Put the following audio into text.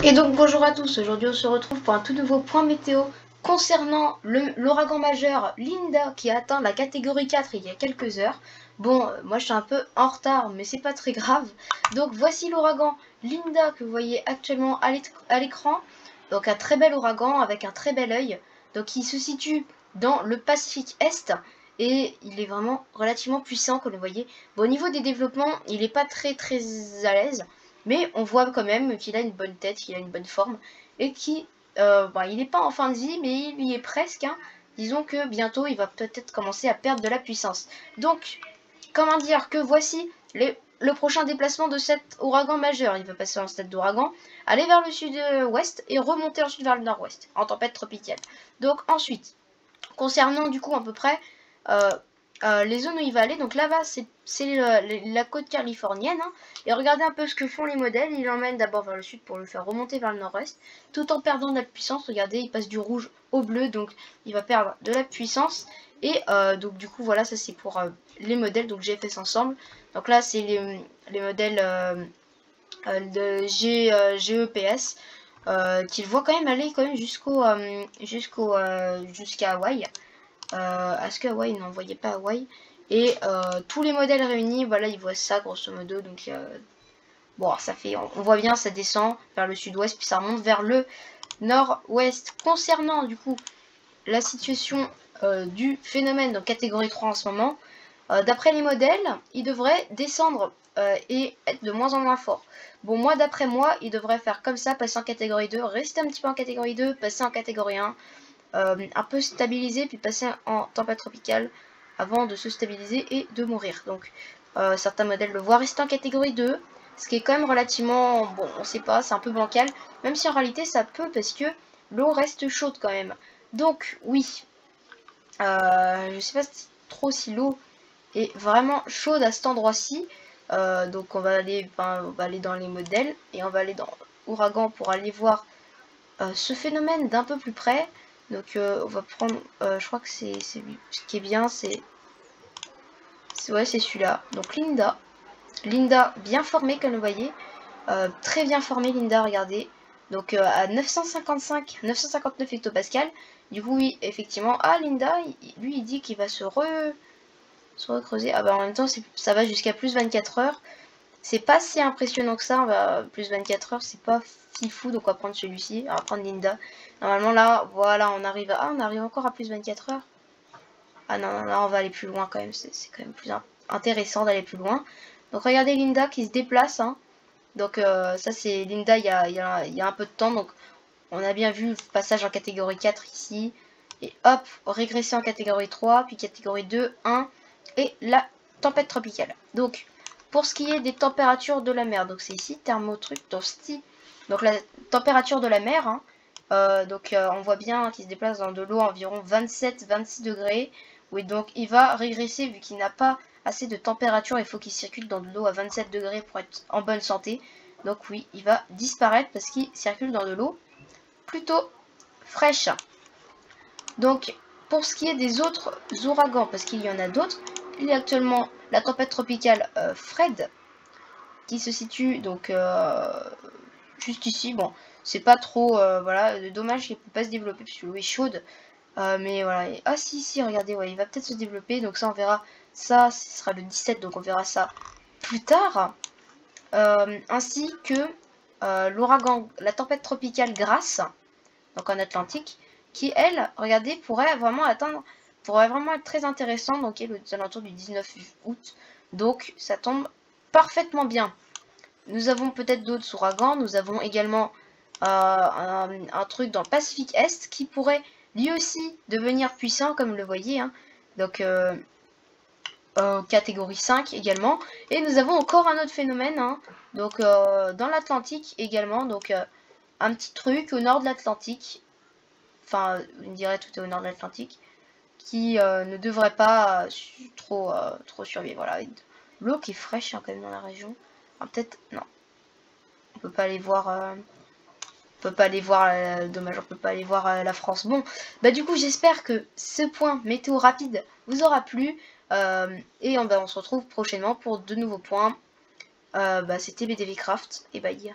Et donc bonjour à tous, aujourd'hui on se retrouve pour un tout nouveau point météo concernant l'ouragan majeur Linda qui a atteint la catégorie 4 il y a quelques heures. Bon, moi je suis un peu en retard mais c'est pas très grave. Donc voici l'ouragan Linda que vous voyez actuellement à l'écran. Donc un très bel ouragan avec un très bel œil. Donc il se situe dans le Pacifique Est et il est vraiment relativement puissant comme vous voyez. Bon, au niveau des développements il n'est pas très à l'aise. Mais on voit quand même qu'il a une bonne tête, qu'il a une bonne forme, et qu'il il n'est pas en fin de vie, mais il y est presque. Hein. Disons que bientôt, il va peut-être commencer à perdre de la puissance. Donc, comment dire que voici le prochain déplacement de cet ouragan majeur. Il va passer en stade d'ouragan, aller vers le sud-ouest et remonter ensuite vers le nord-ouest, en tempête tropicale. Donc ensuite, concernant du coup à peu près les zones où il va aller, donc là-bas c'est la côte californienne, hein, et regardez un peu ce que font les modèles. Il l'emmène d'abord vers le sud pour le faire remonter vers le nord-ouest, tout en perdant de la puissance. Regardez, il passe du rouge au bleu, donc il va perdre de la puissance, et donc du coup voilà, ça c'est pour les modèles, donc GFS ensemble. Donc là c'est les modèles de GEPS, qu'il voit quand même aller quand même jusqu'à Hawaï. Est-ce que Hawaï n'en voyait pas Hawaï, et tous les modèles réunis, voilà, ils voient ça grosso modo. Donc bon, ça fait, on voit bien, ça descend vers le sud-ouest puis ça remonte vers le nord-ouest. Concernant du coup la situation du phénomène dans catégorie 3 en ce moment, d'après les modèles, il devrait descendre et être de moins en moins fort. Bon, moi d'après moi, il devrait faire comme ça, passer en catégorie 2, rester un petit peu en catégorie 2, passer en catégorie 1, un peu stabiliser, puis passer en tempête tropicale avant de se stabiliser et de mourir. Donc certains modèles le voient rester en catégorie 2, ce qui est quand même relativement, bon, on sait pas, c'est un peu bancal, même si en réalité ça peut, parce que l'eau reste chaude quand même. Donc oui, je sais pas trop si l'eau est vraiment chaude à cet endroit-ci. Donc on va aller dans les modèles et on va aller dans Ouragan pour aller voir ce phénomène d'un peu plus près. Donc on va prendre, je crois que c'est lui. Ce qui est bien, c'est ouais, c'est celui-là. Donc Linda bien formée comme vous voyez, très bien formée Linda, regardez. Donc à 959 hectopascal. Du coup oui, effectivement, Linda, lui il dit qu'il va se recreuser. Ah bah en même temps ça va jusqu'à plus 24 heures. C'est pas si impressionnant que ça, on va plus 24 heures, c'est pas fifou, donc on va prendre celui-ci, on va prendre Linda. Normalement là, voilà, on arrive encore à plus 24 heures. Ah non, non, là on va aller plus loin quand même, c'est quand même plus intéressant d'aller plus loin. Donc regardez Linda qui se déplace, hein. Donc ça c'est Linda il y a un peu de temps, donc on a bien vu le passage en catégorie 4 ici. Et hop, régresser en catégorie 3, puis catégorie 2, 1, et la tempête tropicale. Donc pour ce qui est des températures de la mer, donc c'est ici, thermotruc, donc la température de la mer, hein, on voit bien qu'il se déplace dans de l'eau environ 27-26 degrés. Oui, donc il va régresser vu qu'il n'a pas assez de température, il faut qu'il circule dans de l'eau à 27 degrés pour être en bonne santé. Donc oui, il va disparaître parce qu'il circule dans de l'eau plutôt fraîche. Donc pour ce qui est des autres ouragans, parce qu'il y en a d'autres, il y a actuellement la tempête tropicale Fred qui se situe donc juste ici. Bon, c'est pas trop, voilà, dommage qu'il ne peut pas se développer parce que l'eau est chaude, mais voilà. Ah si, regardez, ouais, il va peut-être se développer, donc ça on verra, ça ce sera le 17, donc on verra ça plus tard, ainsi que l'ouragan, la tempête tropicale Grace, donc en Atlantique, qui elle, regardez, pourrait vraiment être très intéressant, donc elle est aux alentours du 19 août, donc ça tombe parfaitement bien. Nous avons peut-être d'autres ouragans, nous avons également un truc dans le Pacifique Est qui pourrait lui aussi devenir puissant, comme vous le voyez, hein. Donc catégorie 5 également, et nous avons encore un autre phénomène, hein. Donc dans l'Atlantique également, donc un petit truc au nord de l'Atlantique, enfin on dirait tout est au nord de l'Atlantique, qui ne devrait pas trop survivre. Voilà, l'eau qui est fraîche, hein, quand même dans la région. Enfin, peut-être non, on peut pas aller voir. Dommage, on peut pas aller voir la France. Bon, bah du coup j'espère que ce point météo rapide vous aura plu, et on se retrouve prochainement pour de nouveaux points. C'était BDV Craft et bye.